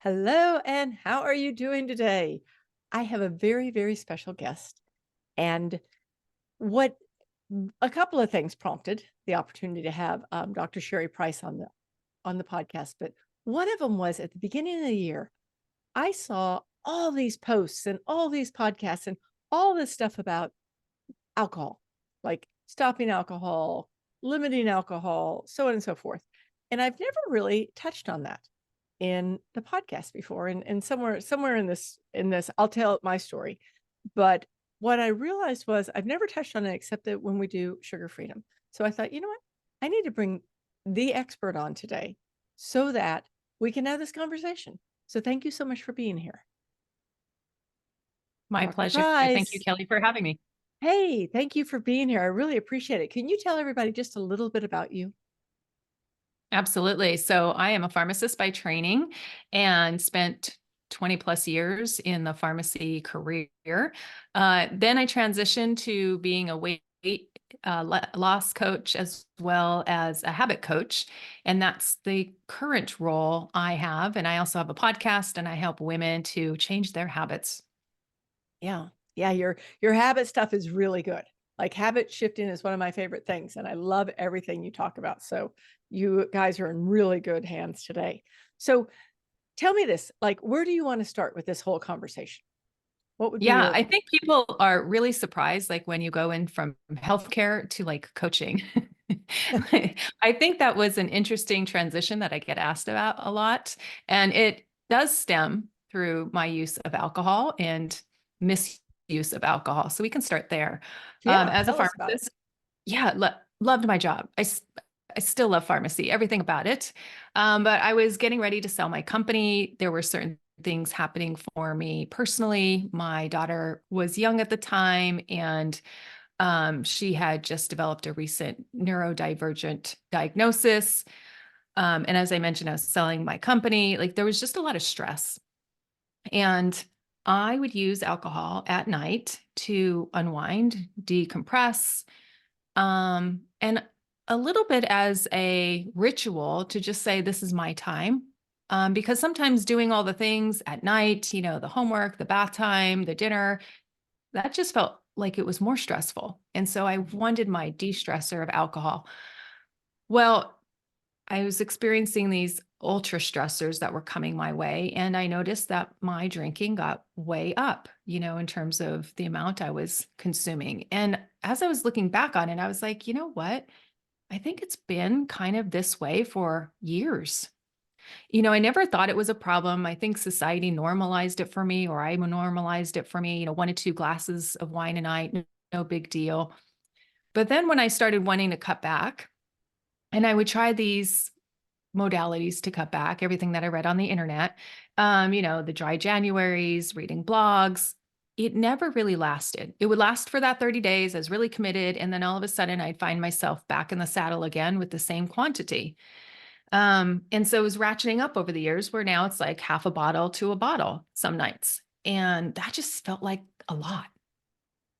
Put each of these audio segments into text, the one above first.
Hello, and how are you doing today? I have a very, very special guest, and what a couple of things prompted the opportunity to have Dr. Sherry Price on the podcast. But one of them was at the beginning of the year, I saw all these posts and all these podcasts and all this stuff about alcohol, like stopping alcohol, limiting alcohol, so on and so forth. And I've never really touched on that in the podcast before. And somewhere in this, I'll tell my story. But what I realized was I've never touched on it except that when we do sugar freedom. So I thought, you know what? I need to bring the expert on today so that we can have this conversation. So thank you so much for being here. My Dr. pleasure. Thank you, Price. Kelly, for having me. Hey, thank you for being here. I really appreciate it. Can you tell everybody just a little bit about you? Absolutely. So I am a pharmacist by training and spent 20 plus years in the pharmacy career. Then I transitioned to being a weight loss coach as well as a habit coach. And that's the current role I have. And I also have a podcast and I help women to change their habits. Yeah. Yeah, your habit stuff is really good. Like habit shifting is one of my favorite things, and I love everything you talk about. So you guys are in really good hands today. So tell me this, like where do you want to start with this whole conversation? What would be Yeah, your I think people are really surprised, like when you go in from healthcare to like coaching. I think that was an interesting transition that I get asked about a lot. And it does stem through my use of alcohol and misuse of alcohol. So we can start there. Yeah, As a tell us about it. pharmacist, yeah, loved my job. I still love pharmacy, everything about it. But I was getting ready to sell my company. There were certain things happening for me personally. My daughter was young at the time, and she had just developed a recent neurodivergent diagnosis. And as I mentioned, I was selling my company. Like there was just a lot of stress. And I would use alcohol at night to unwind, decompress, and a little bit as a ritual to just say, this is my time. Because sometimes doing all the things at night, the homework, the bath time, the dinner, that just felt like it was more stressful. And so I wanted my de stressor of alcohol. Well, I was experiencing these ultra stressors that were coming my way. And I noticed that my drinking got way up, in terms of the amount I was consuming. And as I was looking back on it, I was like, you know what? I think it's been kind of this way for years. I never thought it was a problem. I think society normalized it for me, or I normalized it for me, 1 to 2 glasses of wine a night, no big deal. But then when I started wanting to cut back, and I would try these modalities to cut back, everything that I read on the internet, the dry Januaries, reading blogs, it never really lasted. It would last for that 30 days. I was really committed. And then all of a sudden, I'd find myself back in the saddle again with the same quantity. And so it was ratcheting up over the years where now it's like half a bottle to a bottle some nights. And that just felt like a lot.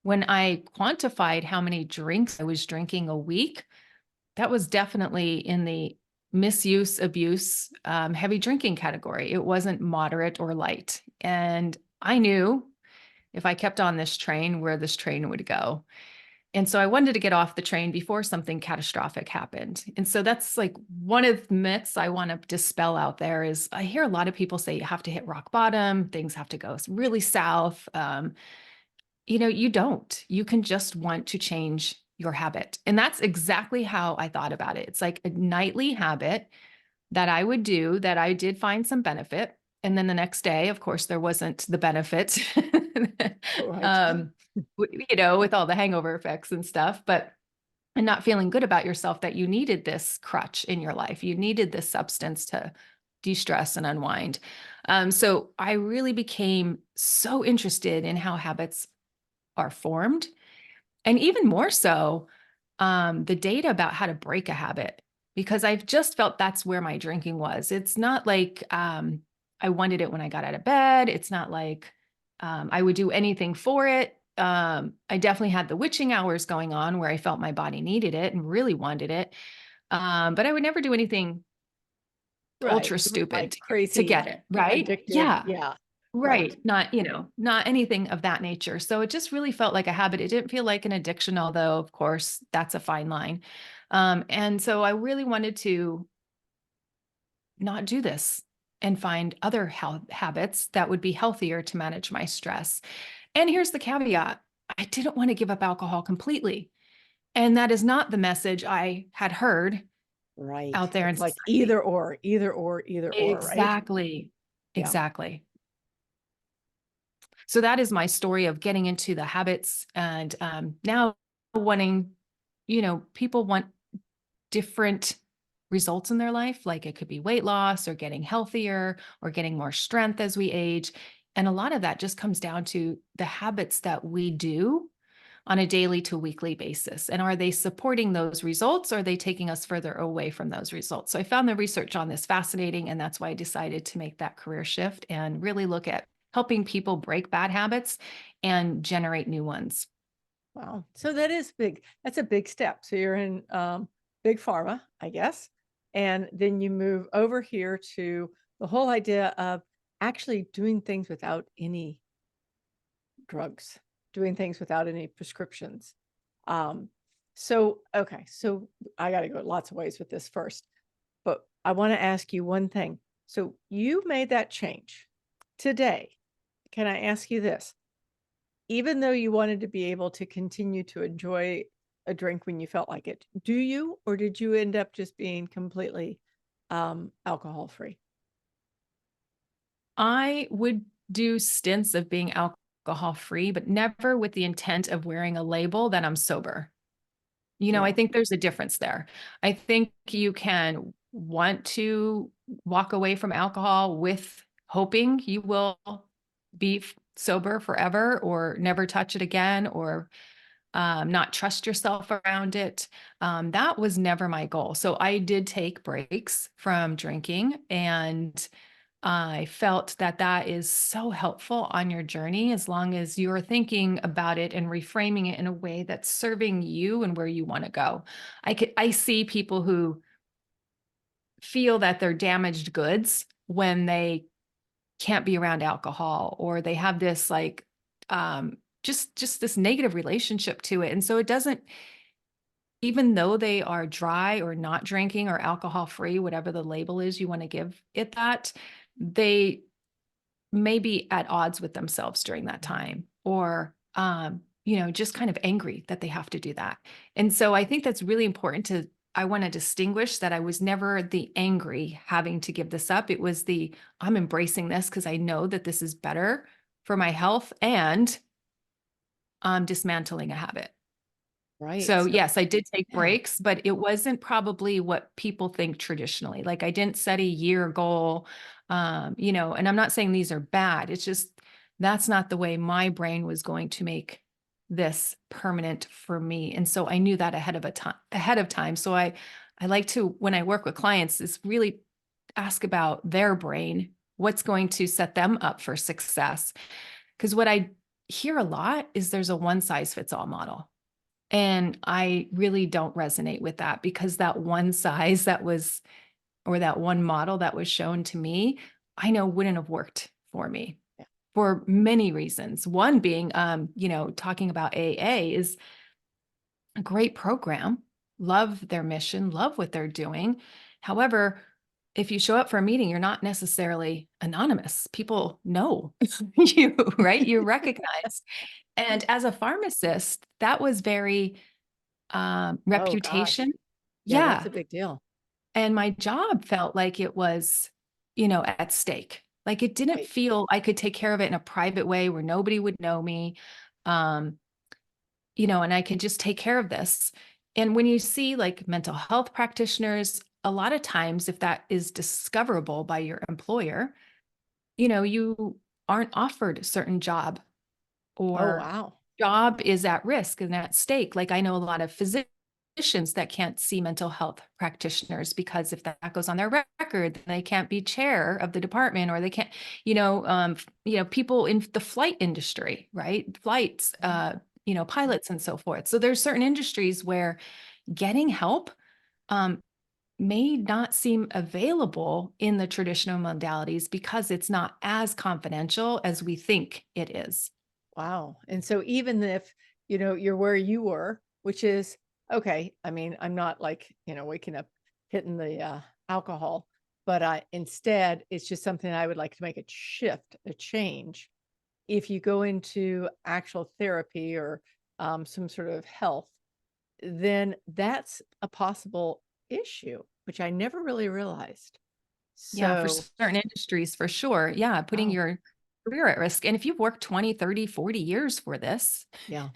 When I quantified how many drinks I was drinking a week, that was definitely in the misuse, abuse, heavy drinking category. It wasn't moderate or light. And I knew if I kept on this train, where this train would go. And so I wanted to get off the train before something catastrophic happened. And so that's like one of the myths I want to dispel out there is I hear a lot of people say you have to hit rock bottom, things have to go really south. You don't. You can just want to change your habit. And that's exactly how I thought about it. It's like a nightly habit that I would do that I did find some benefit. And then the next day, of course, there wasn't the benefit, Right. um, with all the hangover effects and stuff, and not feeling good about yourself that you needed this crutch in your life. You needed this substance to de-stress and unwind. So I really became so interested in how habits are formed. And even more so, the data about how to break a habit, because I've just felt that's where my drinking was. It's not like I wanted it when I got out of bed. It's not like I would do anything for it. I definitely had the witching hours going on where I felt my body needed it and really wanted it. But I would never do anything Right. ultra It was like stupid to crazy get it, right? addictive. Yeah. Yeah. Right. Right. Not, not anything of that nature. So it just really felt like a habit. It didn't feel like an addiction, although of course that's a fine line. And so I really wanted to not do this and find other habits that would be healthier to manage my stress. And here's the caveat. I didn't want to give up alcohol completely. And that is not the message I had heard Right. out there in It's like society. either or, either or, either or, right? Exactly. Yeah. Exactly. So that is my story of getting into the habits and now wanting, people want different results in their life. Like it could be weight loss or getting healthier or getting more strength as we age. And a lot of that just comes down to the habits that we do on a daily to weekly basis. And are they supporting those results or are they taking us further away from those results? So I found the research on this fascinating. And that's why I decided to make that career shift and really look at helping people break bad habits and generate new ones. Wow. So that is big. That's a big step. So you're in big pharma, I guess. And then you move over here to the whole idea of actually doing things without any drugs, doing things without any prescriptions. Um, okay, so I got to go lots of ways with this first, but I want to ask you one thing. So you made that change today. Can I ask you this? Even though you wanted to be able to continue to enjoy a drink when you felt like it, do you, or did you end up just being completely alcohol free? I would do stints of being alcohol free, but never with the intent of wearing a label that I'm sober. I Yeah. think there's a difference there. I think you can want to walk away from alcohol with hoping you will be sober forever or never touch it again or not trust yourself around it. That was never my goal. So I did take breaks from drinking and I felt that that is so helpful on your journey as long as you're thinking about it and reframing it in a way that's serving you and where you want to go. I see people who feel that they're damaged goods when they can't be around alcohol or they have this like just this negative relationship to it. And so it doesn't, even though they are dry or not drinking or alcohol free, whatever the label is you want to give it, that they may be at odds with themselves during that time or just kind of angry that they have to do that. And so I think that's really important to I want to distinguish that I was never the angry having to give this up. It was the I'm embracing this because I know that this is better for my health and I'm dismantling a habit. Right. So So yes, I did take yeah. breaks, but it wasn't probably what people think traditionally. Like I didn't set a year goal, and I'm not saying these are bad. It's just that's not the way my brain was going to make this permanent for me. And so I knew that ahead of time. So I like to, when I work with clients, is really ask about their brain, what's going to set them up for success. Because what I hear a lot is there's a one size fits all model. And I really don't resonate with that because that one size that was, or that one model that was shown to me, I know wouldn't have worked for me Yeah. for many reasons. One being, talking about AA is a great program, love their mission, love what they're doing. However, if you show up for a meeting, you're not necessarily anonymous. People know you, right? You're recognized. And as a pharmacist, that was very Oh gosh. reputation. Yeah, that's Yeah. a big deal. And my job felt like it was, at stake. Like it didn't Right. feel I could take care of it in a private way where nobody would know me. Um, and I could just take care of this. And when you see like mental health practitioners, a lot of times if that is discoverable by your employer, you aren't offered a certain job Oh or wow. job is at risk and at stake. Like I know a lot of physicians that can't see mental health practitioners because if that goes on their record, then they can't be chair of the department or they can't, people in the flight industry, right? Flights, Mhm. pilots and so forth. So there's certain industries where getting help, um, may not seem available in the traditional modalities because it's not as confidential as we think it is. Wow. And so even if, you're where you were, which is okay, I mean, I'm not like, waking up hitting the alcohol, but instead it's just something I would like to make a shift, a change. If you go into actual therapy or some sort of health, then that's a possible issue, which I never really realized. Yeah, for So, certain industries, for sure. Yeah, putting oh, your career at risk. And if you've worked 20, 30, 40 years for this, yeah,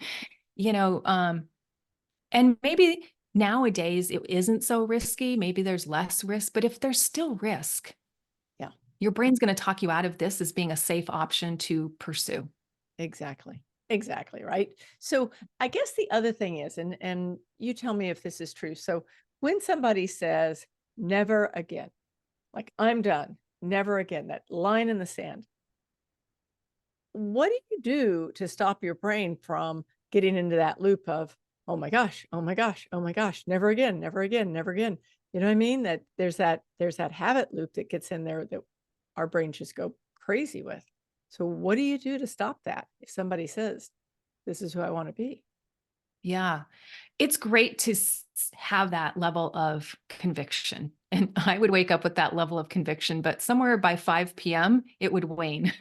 you know, and maybe nowadays it isn't so risky, maybe there's less risk, but if there's still risk, yeah, your brain's going to talk you out of this as being a safe option to pursue. exactly. Exactly, right? So, I guess the other thing is, and you tell me if this is true. So, when somebody says never again, like I'm done, never again, that line in the sand, what do you do to stop your brain from getting into that loop of, "Oh my gosh, oh my gosh, oh my gosh, never again, never again, never again." You know what I mean? That there's that habit loop that gets in there that our brains just go crazy with. So what do you do to stop that if somebody says, "This is who I wanna be?" Yeah. It's great to have that level of conviction. And I would wake up with that level of conviction, but somewhere by 5 p.m., it would wane.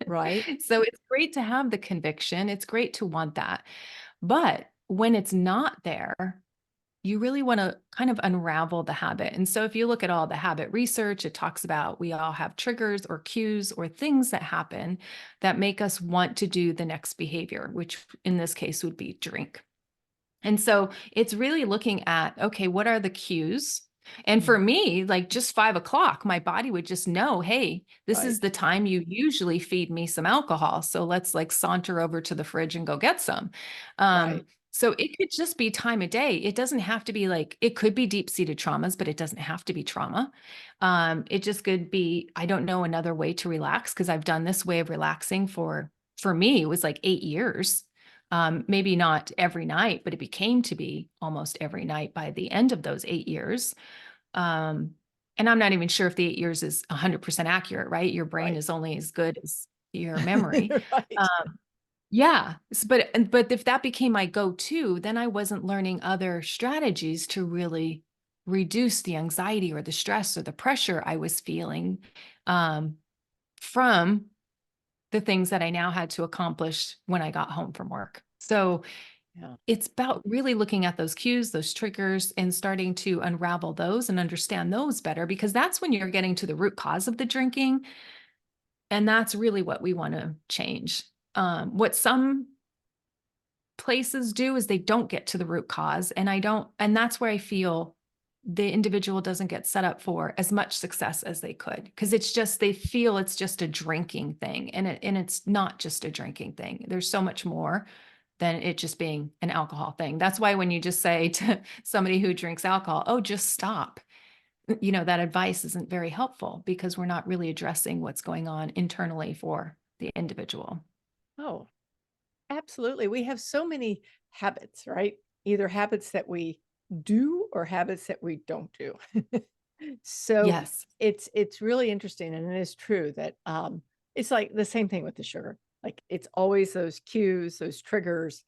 Right? So it's great to have the conviction. It's great to want that. But when it's not there, you really want to kind of unravel the habit. And so if you look at all the habit research, it talks about we all have triggers or cues or things that happen that make us want to do the next behavior, which in this case would be drink. And so it's really looking at, okay, what are the cues? And for Mhm. me, like just 5 o'clock, my body would just know, hey, this is Right, the time you usually feed me some alcohol. So let's like saunter over to the fridge and go get some. right. So it could just be time of day. It doesn't have to be like, it could be deep seated traumas, but it doesn't have to be trauma. It just could be, I don't know, another way to relax because I've done this way of relaxing for me, it was like 8 years. Maybe not every night, but it became to be almost every night by the end of those 8 years. Um, and I'm not even sure if the 8 years is 100% accurate, right? Your brain Right. is only as good as your memory. Right. Yeah, but if that became my go-to, then I wasn't learning other strategies to really reduce the anxiety or the stress or the pressure I was feeling um, from the things that I now had to accomplish when I got home from work. So Yeah. it's about really looking at those cues, those triggers, and starting to unravel those and understand those better because that's when you're getting to the root cause of the drinking. And that's really what we want to change. What some places do is they don't get to the root cause. And I don't, and that's where I feel the individual doesn't get set up for as much success as they could because it's just they feel it's just a drinking thing and it's not just a drinking thing. There's so much more than it just being an alcohol thing. That's why when you just say to somebody who drinks alcohol, oh, just stop, that advice isn't very helpful because we're not really addressing what's going on internally for the individual. Oh, absolutely. We have so many habits, right? Either habits that we do or habits that we don't do. So Yes. it's really interesting, and it is true that it's like the same thing with the sugar. Like it's always those cues, those triggers,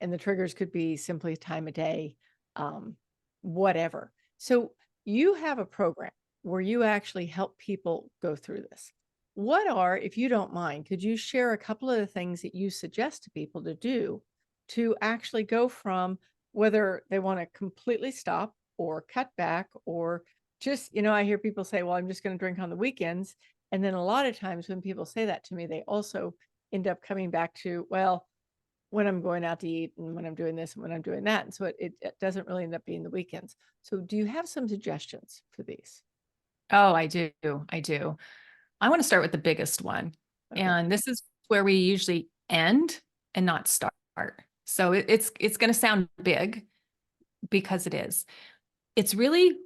and the triggers could be simply time of day, um, whatever. So you have a program where you actually help people go through this. What are, if you don't mind, could you share a couple of the things that you suggest to people to do to actually go from whether they want to completely stop or cut back or just, I hear people say, well, I'm just going to drink on the weekends. And then a lot of times when people say that to me, they also end up coming back to, well, when I'm going out to eat and when I'm doing this and when I'm doing that. And so it doesn't really end up being the weekends. So do you have some suggestions for these? Oh, I do. I do. I want to start with the biggest one. Okay. And this is where we usually end and not start. So it's going to sound big because it is. It's really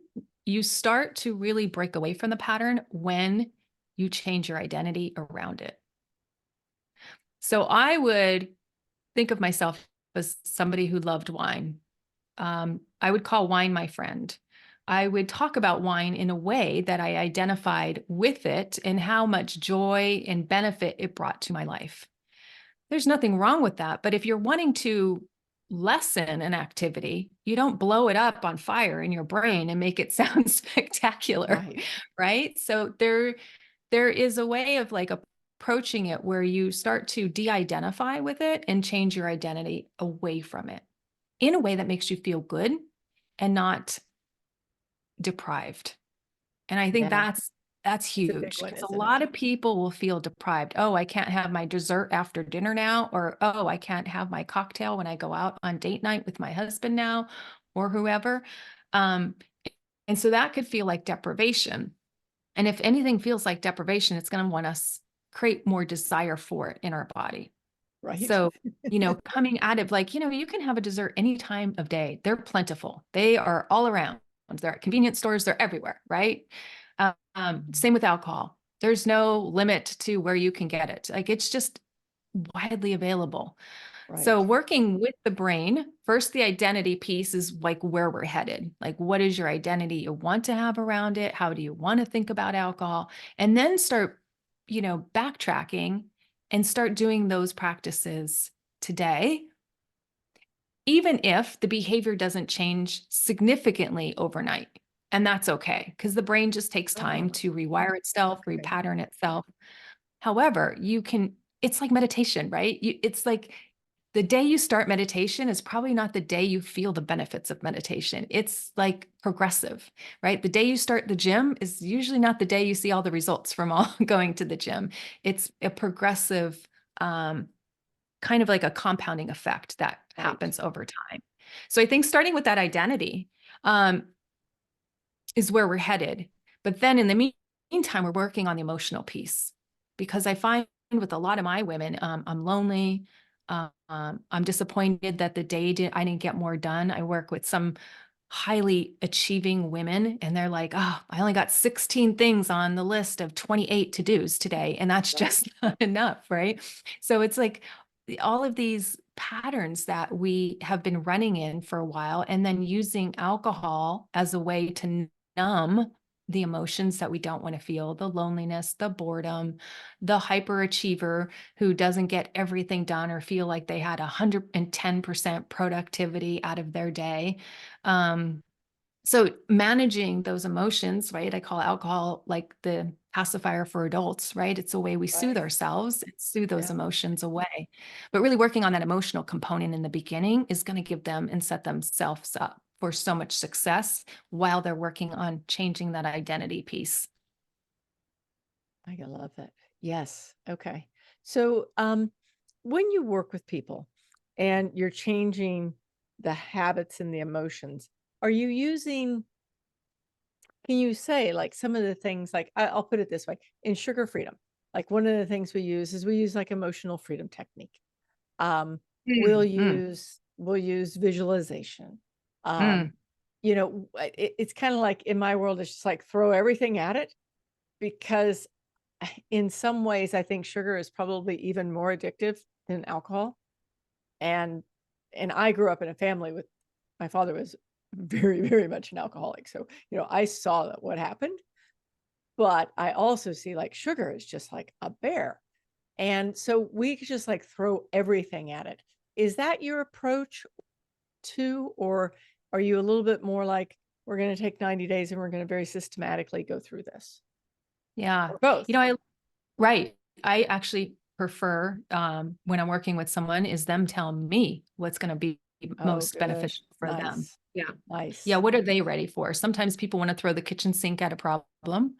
you start to really break away from the pattern when you change your identity around it. So I would think of myself as somebody who loved wine. I would call wine my friend. I would talk about wine in a way that I identified with it and how much joy and benefit it brought to my life. There's nothing wrong with that. But if you're wanting to lessen an activity, you don't blow it up on fire in your brain and make it sound spectacular, Right. right? So there is a way of like approaching it where you start to de-identify with it and change your identity away from it in a way that makes you feel good and not deprived. And I think Yeah. that's It's a big huge one, because a isn't it? lot of people will feel deprived. Oh, I can't have my dessert after dinner now, or oh, I can't have my cocktail when I go out on date night with my husband now, or whoever. Um, and so that could feel like deprivation. And if anything feels like deprivation, it's going to want us create more desire for it in our body. Right. So, coming out of like, you can have a dessert any time of day. They're plentiful. They are all around. They're at convenience stores. They're everywhere, right? Same with alcohol. There's no limit to where you can get it. Like it's just widely available. So Right. working with the brain, first, the identity piece is like where we're headed. Like, what is your identity you want to have around it? How do you want to think about alcohol? And then start, backtracking and start doing those practices today, even if the behavior doesn't change significantly overnight. And that's okay because the brain just takes time Oh, to rewire itself, okay. repattern itself. However, it's like meditation, right? It's like the day you start meditation is probably not the day you feel the benefits of meditation. It's like progressive, right? The day you start the gym is usually not the day you see all the results from all going to the gym. It's a progressive, kind of like a compounding effect that Right. happens over time. So I think starting with that identity, um, is where we're headed. But then in the meantime, we're working on the emotional piece because I find with a lot of my women, I'm lonely. I'm disappointed that I didn't get more done. I work with some highly achieving women and they're like, oh, I only got 16 things on the list of 28 to-dos today. And that's Right. just not enough, right? So it's like all of these patterns that we have been running in for a while and then using alcohol as a way to numb the emotions that we don't want to feel, the loneliness, the boredom, the hyperachiever who doesn't get everything done or feel like they had 110% productivity out of their day. Um, so managing those emotions, right? I call alcohol like the pacifier for adults, right? It's a way we soothe Right. ourselves and soothe those Yeah. emotions away. But really working on that emotional component in the beginning is going to give them and set themselves up for so much success while they're working on changing that identity piece. I love that. Yes. Okay. So, when you work with people and you're changing the habits and the emotions, are you using, can you say like some of the things, like I'll put it this way, in sugar freedom, like one of the things we use is we use like emotional freedom technique. Um, Mm, mm, we'll use visualization. Um, mm. it's kind of like in my world, it's just like throw everything at it because in some ways, I think sugar is probably even more addictive than alcohol. And I grew up in a family with my father was very, very much an alcoholic. So, I saw that what happened, but I also see like sugar is just like a bear. And so we could just like throw everything at it. Is that your approach too? Or are you a little bit more like, we're going to take 90 days and we're going to very systematically go through this? Yeah. Or both? Right. I actually prefer when I'm working with someone is them telling me what's going to be Oh, most good. beneficial for them. Nice. Yeah. Yeah. Nice. What are they ready for? Sometimes people want to throw the kitchen sink at a problem,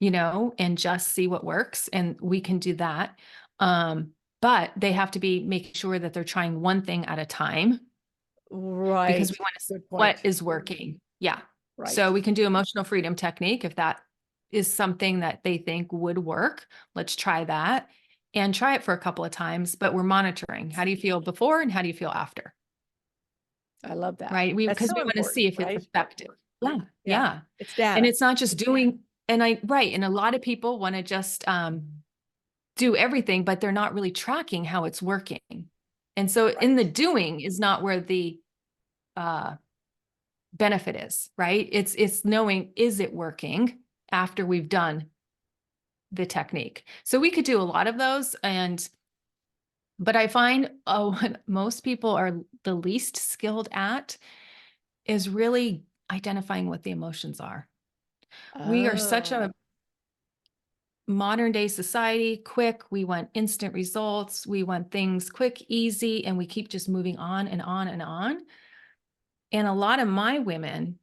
and just see what works. And we can do that. But they have to be making sure that they're trying one thing at a time because we Right. want to see Good what point. is working. Yeah. So Right. we can do emotional freedom technique if that is something that they think would work. Let's try that and try it for a couple of times, but we're monitoring. How do you feel before and how do you feel after? I love that. Right? That's Because so we want to see important, if it's right? effective. Yeah. Yeah. Yeah. It's And data. it's not just doing right. And a lot of people want to just do everything, but they're not really tracking how it's working. And so in Right. the doing is not where the uh benefit is, right? It's knowing, is it working after we've done the technique? So we could do a lot of those, but I find, what most people are the least skilled at is really identifying what the emotions are. We are such Oh, a modern day society, quick, we want instant results, we want things quick, easy, and we keep just moving on and on and on. And a lot of my women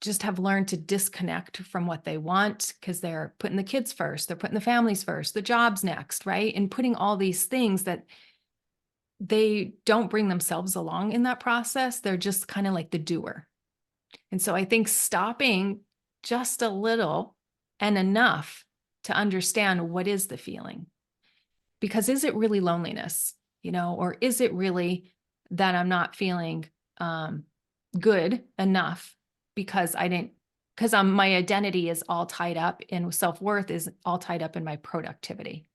just have learned to disconnect from what they want because they're putting the kids first, they're putting the families first, the jobs next, right? And putting all these things that they don't bring themselves along in that process. They're just kind of like the doer. And so I think stopping just a little and enough to understand what is the feeling. Because is it really loneliness, or is it really that I'm not feeling um, good enough because my identity is all tied up and self-worth is all tied up in my productivity.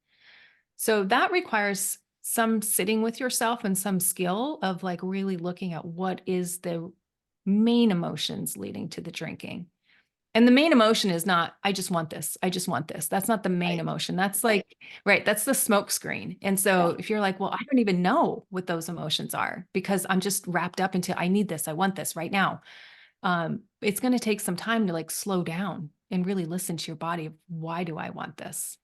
So that requires some sitting with yourself and some skill of like really looking at what is the main emotions leading to the drinking. And the main emotion is not, I just want this. I just want this. That's not the main right. emotion. That's like, right. That's the smoke screen. And Yeah. so if you're like, well, I don't even know what those emotions are because I'm just wrapped up into, I need this. I want this right now. It's going to take some time to like slow down and really listen to your body. Why do I want this?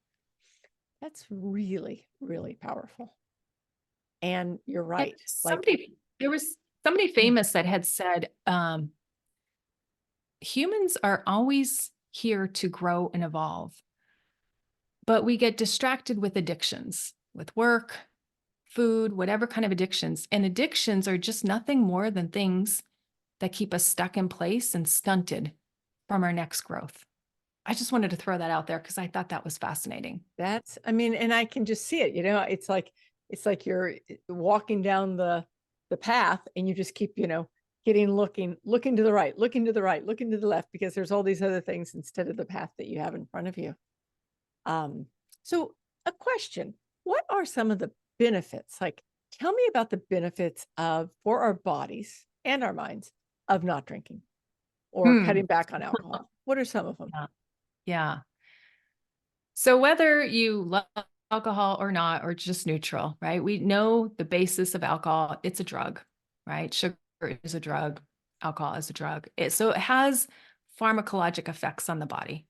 That's really, really powerful. And you're And right. Like, there was somebody yeah. famous that had said, humans are always here to grow and evolve, but we get distracted with addictions, with work, food, whatever kind of addictions. And addictions are just nothing more than things that keep us stuck in place and stunted from our next growth. I just wanted to throw that out there because I thought that was fascinating. I mean, and I can just see it, it's like you're walking down the path and you just keep, looking to the right, looking to the right, looking to the left, because there's all these other things instead of the path that you have in front of you. Um, so a question, what are some of the benefits? Like, tell me about the benefits for our bodies and our minds of not drinking or Hmm. cutting back on alcohol. What are some of them? Yeah. Yeah. So whether you love alcohol or not, or just neutral, right? We know the basis of alcohol, it's a drug, right? Sugar is a drug, alcohol is a drug. So it has pharmacologic effects on the body.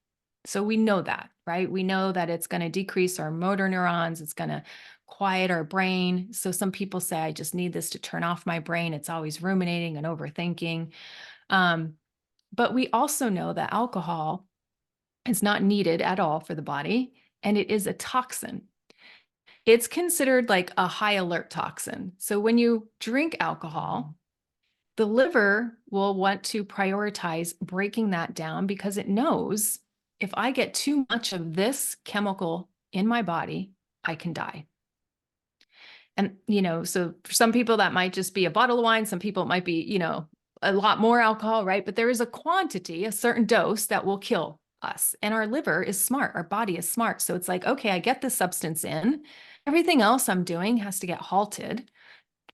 So we know that, right? We know that it's going to decrease our motor neurons, it's going to quiet our brain. So some people say, I just need this to turn off my brain. It's always ruminating and overthinking. Um, but we also know that alcohol is not needed at all for the body, and it is a toxin. It's considered like a high alert toxin. So when you drink alcohol, the liver will want to prioritize breaking that down because it knows if I get too much of this chemical in my body, I can die. And, so for some people that might just be a bottle of wine. Some people it might be, a lot more alcohol, right? But there is a quantity, a certain dose that will kill us. And our liver is smart. Our body is smart. So it's like, okay, I get this substance in. Everything else I'm doing has to get halted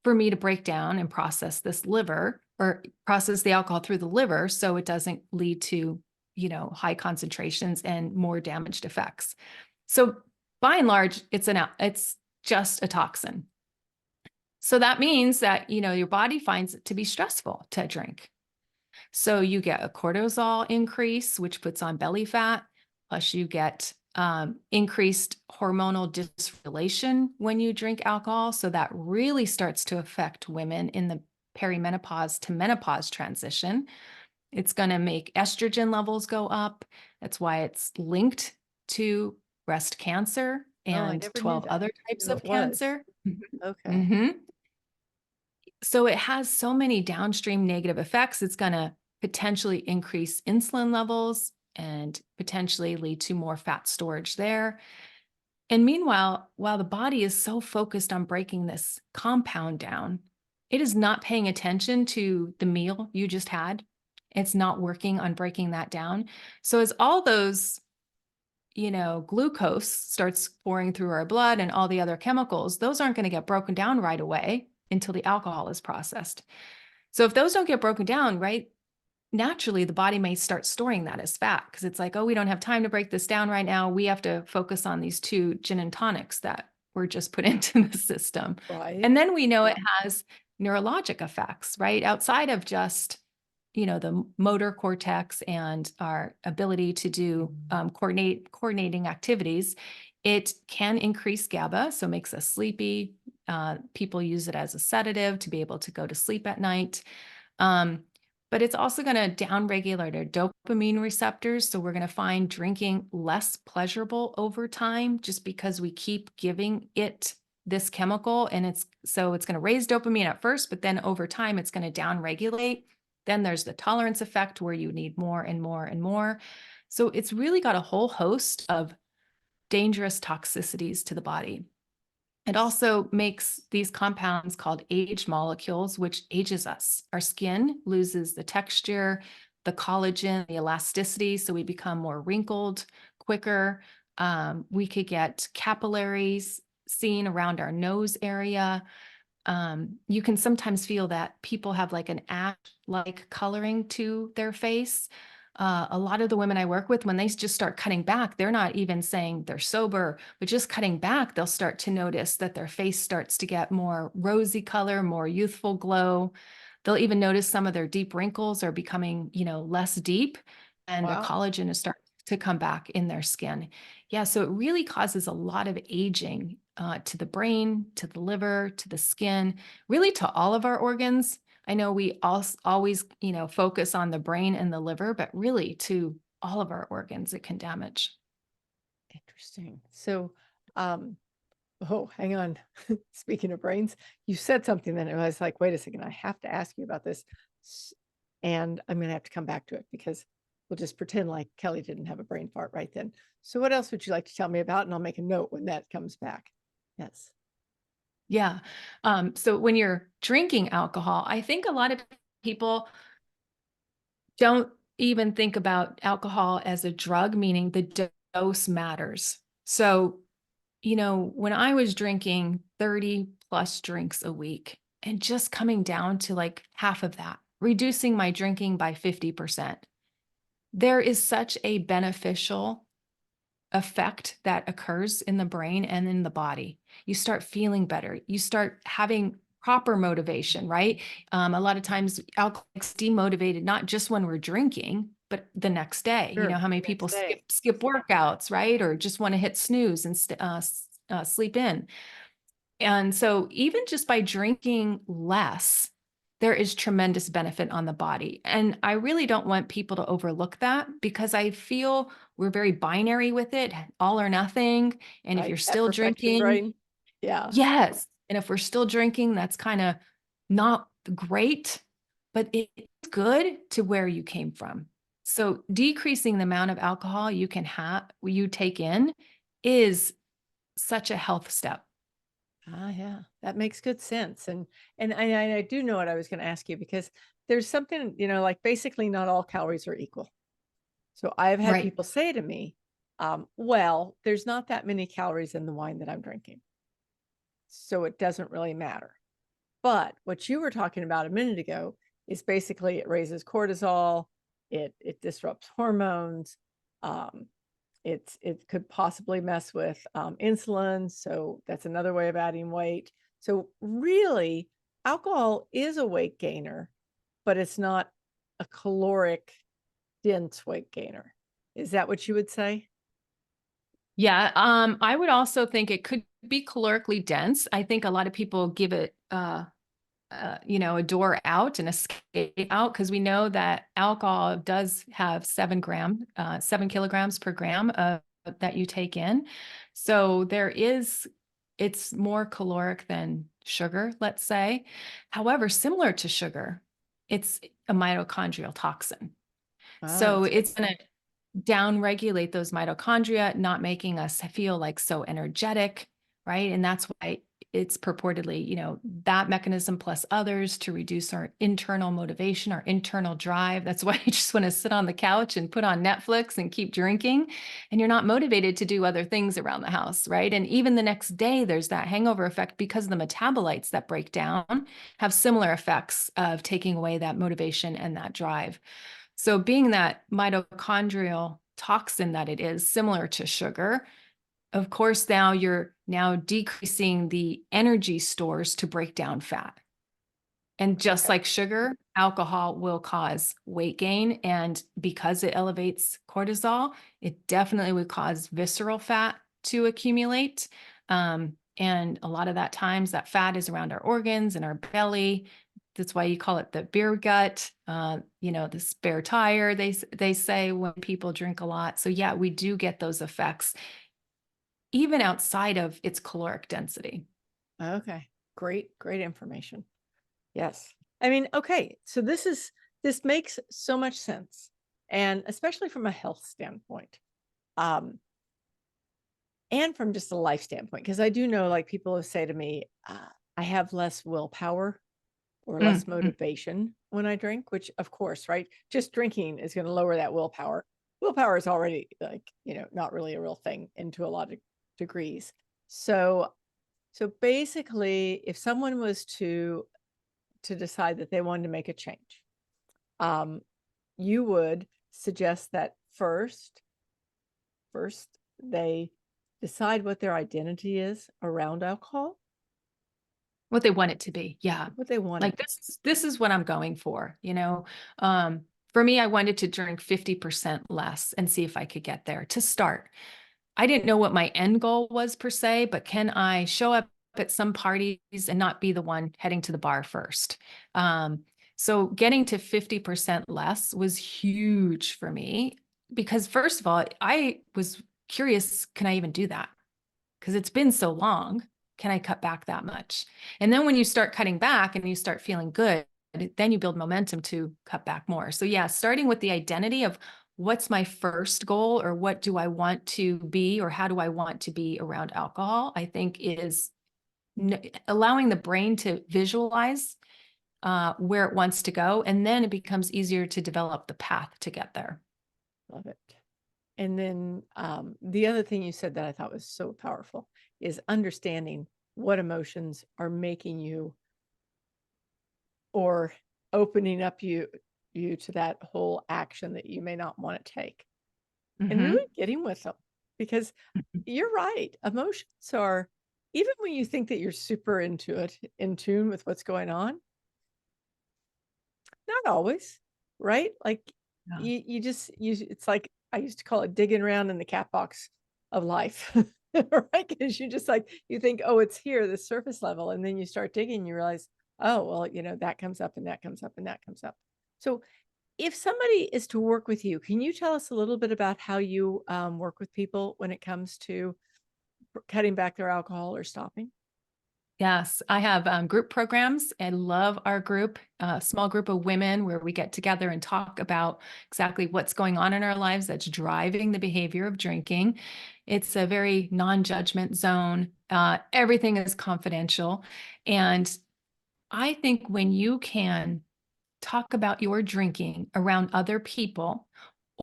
for me to break down and process this liver or process the alcohol through the liver so it doesn't lead to, high concentrations and more damaged effects. So by and large, it's just a toxin. So that means that, your body finds it to be stressful to drink. So you get a cortisol increase, which puts on belly fat, plus you get increased hormonal dysregulation when you drink alcohol. So that really starts to affect women in the perimenopause to menopause transition. It's going to make estrogen levels go up. That's why it's linked to breast cancer Oh, I and never knew 12 that. other I types knew of it was. cancer. Okay. hmm So it has so many downstream negative effects. It's going to potentially increase insulin levels and potentially lead to more fat storage there. And meanwhile, while the body is so focused on breaking this compound down, it is not paying attention to the meal you just had. It's not working on breaking that down. So as all those, glucose starts pouring through our blood and all the other chemicals, those aren't going to get broken down right away until the alcohol is processed. So if those don't get broken down, right, naturally the body may start storing that as fat because it's like, oh, we don't have time to break this down right now. We have to focus on these two gin and tonics that were just put into the system. Right. And then we know it has neurologic effects, right? Outside of just, the motor cortex and our ability to do coordinating activities, it can increase GABA, so makes us sleepy. People use it as a sedative to be able to go to sleep at night. Um, but it's also going to downregulate our dopamine receptors. So we're going to find drinking less pleasurable over time just because we keep giving it this chemical. And it's going to raise dopamine at first, but then over time, it's going to downregulate. Then there's the tolerance effect where you need more and more and more. So it's really got a whole host of dangerous toxicities to the body. It also makes these compounds called age molecules, which ages us. Our skin loses the texture, the collagen, the elasticity, so we become more wrinkled quicker. We could get capillaries seen around our nose area. You can sometimes feel that people have like an ash-like coloring to their face. A lot of the women I work with, when they just start cutting back, they're not even saying they're sober, but just cutting back, they'll start to notice that their face starts to get more rosy color, more youthful glow. They'll even notice some of their deep wrinkles are becoming, less deep, and their Wow. collagen is starting to come back in their skin. Yeah, so it really causes a lot of aging to the brain, to the liver, to the skin, really to all of our organs. I know we always, focus on the brain and the liver, but really to all of our organs, it can damage. Interesting. So, um, oh, hang on. Speaking of brains, you said something then, and I was like, wait a second, I have to ask you about this. S- And I'm going to have to come back to it because we'll just pretend like Kelly didn't have a brain fart right then. So, what else would you like to tell me about? And I'll make a note when that comes back. Yes. Yeah. So when you're drinking alcohol, I think a lot of people don't even think about alcohol as a drug, meaning the dose matters. So, when I was drinking 30 plus drinks a week and just coming down to like half of that, reducing my drinking by 50%, there is such a beneficial effect that occurs in the brain and in the body. You start feeling better. You start having proper motivation, right? A lot of times alcoholics demotivated, not just when we're drinking, but the next day. You know Sure. how many The people next day. skip workouts, right? Or just want to hit snooze and sleep in. And so even just by drinking less, there is tremendous benefit on the body. And I really don't want people to overlook that because I feel we're very binary with it, all or nothing. And if Right. you're That still perfection drinking, brain. Yeah. yes. And if we're still drinking, that's kind of not great, but it's good to where you came from. So decreasing the amount of alcohol you take in is such a health step. Ah, yeah, that makes good sense. And I do know what I was going to ask you because there's something, like basically not all calories are equal. So I've had Right. people say to me, well, there's not that many calories in the wine that I'm drinking. So it doesn't really matter. But what you were talking about a minute ago is basically it raises cortisol, it disrupts hormones, um, it could possibly mess with insulin, so that's another way of adding weight. So really, alcohol is a weight gainer, but it's not a caloric dense weight gainer. Is that what you would say? Yeah, I would also think it could be calorically dense. I think a lot of people give it, a door out and escape out because we know that alcohol does have 7 kilograms per gram that you take in. So it's more caloric than sugar, let's say. However, similar to sugar, it's a mitochondrial toxin. Ah, So that's good it's to going know. to down-regulate those mitochondria, not making us feel like so energetic, right? And that's why it's purportedly, that mechanism plus others to reduce our internal motivation, our internal drive. That's why you just want to sit on the couch and put on Netflix and keep drinking, and you're not motivated to do other things around the house, right? And even the next day, there's that hangover effect because the metabolites that break down have similar effects of taking away that motivation and that drive. So being that mitochondrial toxin that it is similar to sugar, of course, now you're now decreasing the energy stores to break down fat. And just Okay. like sugar, alcohol will cause weight gain. And because it elevates cortisol, it definitely would cause visceral fat to accumulate. And a lot of that times that fat is around our organs and our belly. That's why you call it the beer gut, the spare tire, they say when people drink a lot. So yeah, we do get those effects even outside of its caloric density. Okay. Great, great information. Yes. I mean, okay. So this makes so much sense. And especially from a health standpoint. Um, and from just a life standpoint, because I do know like people say to me, I have less willpower or less Mm, mm. motivation when I drink, which of course, right? Just drinking is going to lower that willpower. Willpower is already like, not really a real thing into a lot of degrees. So basically if someone was to decide that they wanted to make a change, um, you would suggest that first they decide what their identity is around alcohol, What they want it to be. Yeah. what they want Like it to be. this is what I'm going for. For me, I wanted to drink 50% less and see if I could get there to start. I didn't know what my end goal was per se, but can I show up at some parties and not be the one heading to the bar first? So getting to 50% less was huge for me because first of all, I was curious, can I even do that? Because it's been so long. Can I cut back that much? And then when you start cutting back and you start feeling good, then you build momentum to cut back more. So, yeah, starting with the identity of what's my first goal or what do I want to be or how do I want to be around alcohol, I think is allowing the brain to visualize where it wants to go. And then it becomes easier to develop the path to get there. Love it. And then the other thing you said that I thought was so powerful is understanding what emotions are making you or opening up you to that whole action that you may not want to take, and really Mhm. getting with them, because you're right, emotions are, even when you think that you're super into it, in tune with what's going on, not always, right? Like Yeah. you just it's like I used to call it digging around in the cat box of life. Right? Because you just like you think, oh, it's here, the surface level, and then you start digging, you realize, oh, well, that comes up and that comes up and that comes up. So if somebody is to work with you, can you tell us a little bit about how you work with people when it comes to cutting back their alcohol or stopping? Yes, I have group programs. I love our group, a small group of women where we get together and talk about exactly what's going on in our lives that's driving the behavior of drinking. It's a very non-judgment zone. Everything is confidential. And I think when you can talk about your drinking around other people,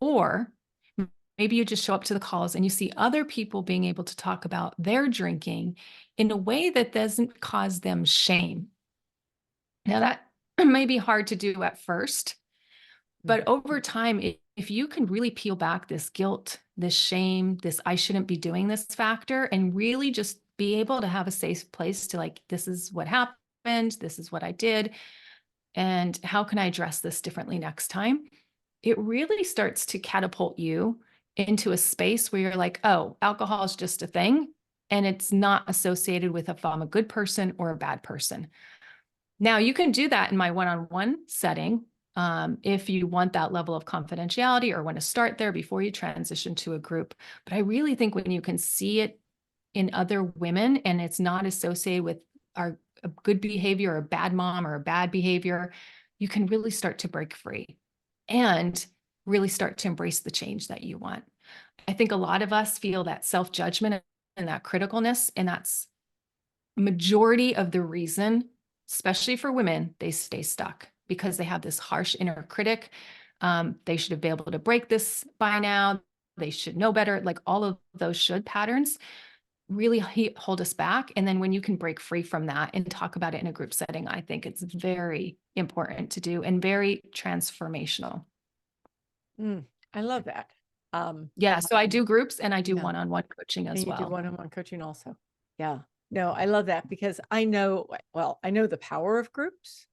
or maybe you just show up to the calls and you see other people being able to talk about their drinking in a way that doesn't cause them shame. Now, that may be hard to do at first, but Mhm. over time, if you can really peel back this guilt, this shame, this I shouldn't be doing this factor, and really just be able to have a safe place to like, this is what happened, this is what I did, and how can I address this differently next time? It really starts to catapult you into a space where you're like, oh, alcohol is just a thing. And it's not associated with if I'm a good person or a bad person. Now, you can do that in my one on one setting if you want that level of confidentiality or want to start there before you transition to a group. But I really think when you can see it in other women and it's not associated with our a good behavior or a bad mom or a bad behavior, you can really start to break free and really start to embrace the change that you want. I think a lot of us feel that self-judgment and that criticalness, and that's majority of the reason, especially for women, they stay stuck because they have this harsh inner critic. They should have been able to break this by now. They should know better. Like all of those should patterns really hold us back. And then when you can break free from that and talk about it in a group setting, I think it's very important to do and very transformational. I love that. Yeah. So I do groups and I do Yeah. one-on-one coaching And as you do well. one-on-one coaching also. Yeah. No, I love that because I know, well, I know the power of groups.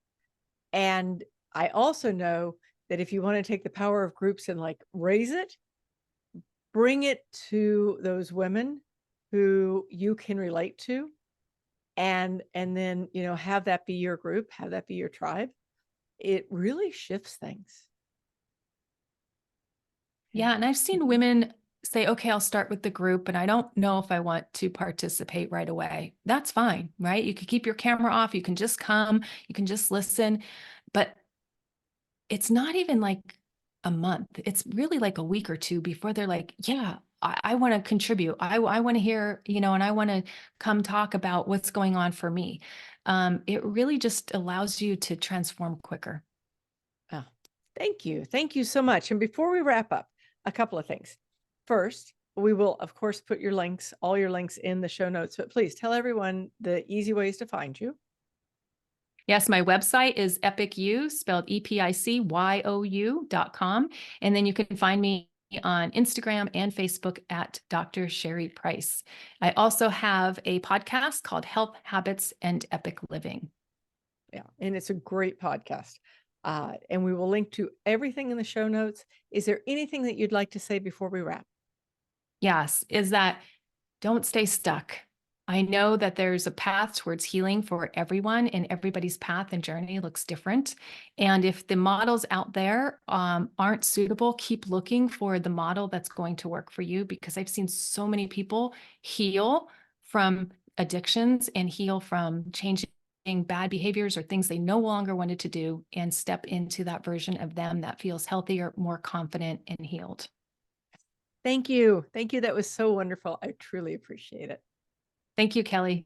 And I also know that if you want to take the power of groups and like raise it, bring it to those women who you can relate to, and then, have that be your group, have that be your tribe. It really shifts things. Yeah. Yeah. And I've seen Mhm. women say, okay, I'll start with the group and I don't know if I want to participate right away. That's fine, right? You can keep your camera off. You can just come, you can just listen. But it's not even like a month. It's really like a week or two before they're like, yeah, I want to contribute. I want to hear, and I want to come talk about what's going on for me. It really just allows you to transform quicker. Oh, thank you. Thank you so much. And before we wrap up, a couple of things. First, we will, of course, put your links, all your links in the show notes, but please tell everyone the easy ways to find you. Yes, my website is epicyou, spelled EPICYOU.com. And then you can find me on Instagram and Facebook at Dr. Sherry Price. I also have a podcast called Health Habits and Epic Living. Yeah. And it's a great podcast. And we will link to everything in the show notes. Is there anything that you'd like to say before we wrap? Yes, is that don't stay stuck. I know that there's a path towards healing for everyone, and everybody's path and journey looks different. And if the models out there aren't suitable, keep looking for the model that's going to work for you, because I've seen so many people heal from addictions and heal from changing bad behaviors or things they no longer wanted to do and step into that version of them that feels healthier, more confident, and healed. Thank you. Thank you. That was so wonderful. I truly appreciate it. Thank you, Kelly.